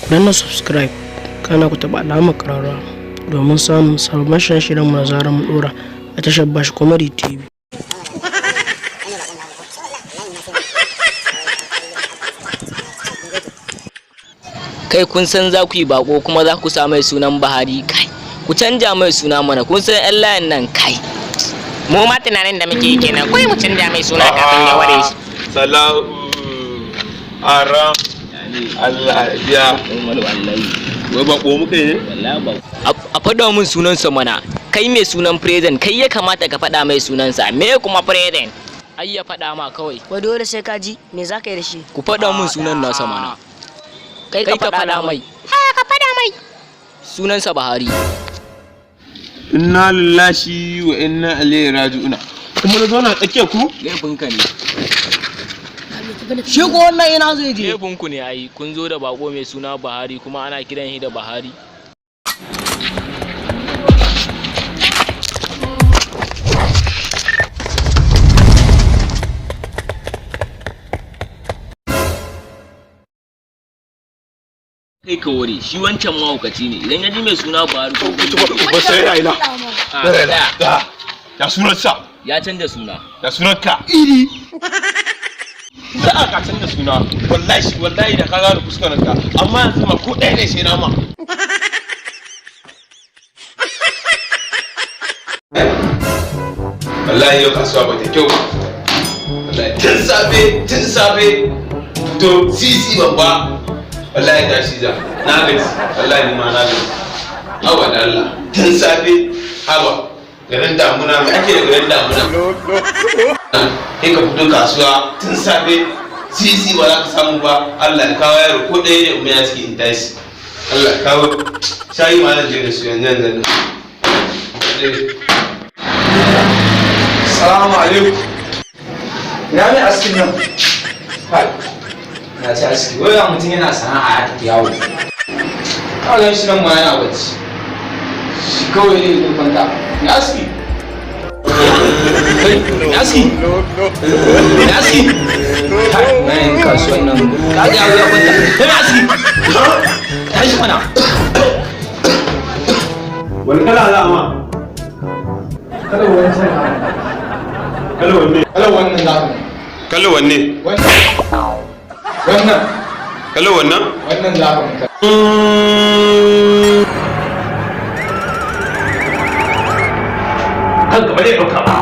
dan na subscribe kana ku taba alamar ƙararrawa domin samun sababbin shirye-shiryen mu na zarar mu dora a tashar Bash Comedy TV. Kai kun san za ku yi bako kuma za ku sa mai sunan Buhari, kai ku canja mai suna mana, kun san yan layin nan kai mu ma tunanin da muke yi kenan, kai mu canja mai suna kafin ya ware shi. Salahu aram Allah ya wai bako muka yi a faɗa min sunansa mana. Kai mai sunan president, kai ya kamata ka faɗa mai sunansa. Me kuma president? Ai ya faɗa ma kawai. Wai dole sai ka ji me za ka yi da shi? Ku faɗa min sunan nasa mana. Kai ka faɗa mai. Ka faɗa mai. Sunansa Buhari. inna lillahi wa inna ilaihi raji'una. Kuma na zauna tsakiyar ku Laifinka ne. Shi ko wannan ina zai je? Laifinku ne ai, kun zo da bako mai suna Buhari kuma ana kiran shi da Buhari. Kai ka ware shi wancan mahaukaci ne, idan ya ji mai suna Buhari ko ba sai ya ina ya sunansa ya canza suna. ya sunanka iri za a ka canza suna wallahi da ka gane kuskurenka, amma yanzu ma ko ɗaya ne sai na ma. Wallahi yau kasuwa ba ta kyau ba. Wallahi tun safe to sisi babba wallahi tashi za na gaji, wallahi ni ma na gaji. Awa da Allah tun safe haba garin damuna mai ake da garin damuna. Kai ka fito kasuwa tun safe sisi ba za ka samu ba. Allah ya kawo yaro ko ɗaya ne umar ya suke in tashi. Allah ya kawo shayi ma na je da su yanzu. Salamu alaikum. Ina ne askin nan? Hai, na ci aski. Wai ga mutum yana sana'a ya tafi yawo. Kawai shi nan ma yana bacci. Shi kawai ne zai kwanta. Ya aski. Ya aski. Ya aski. Hai, nan kasuwan nan. Ka ji abu ya kwanta. Ya aski. Tashi mana. Wani kala alama? Kada wancan. Kala wanne? Kala wannan za ka. Kala wanne? Wannan. Kala wannan? Wannan za ka. Kan gaba ne ɗauka ba.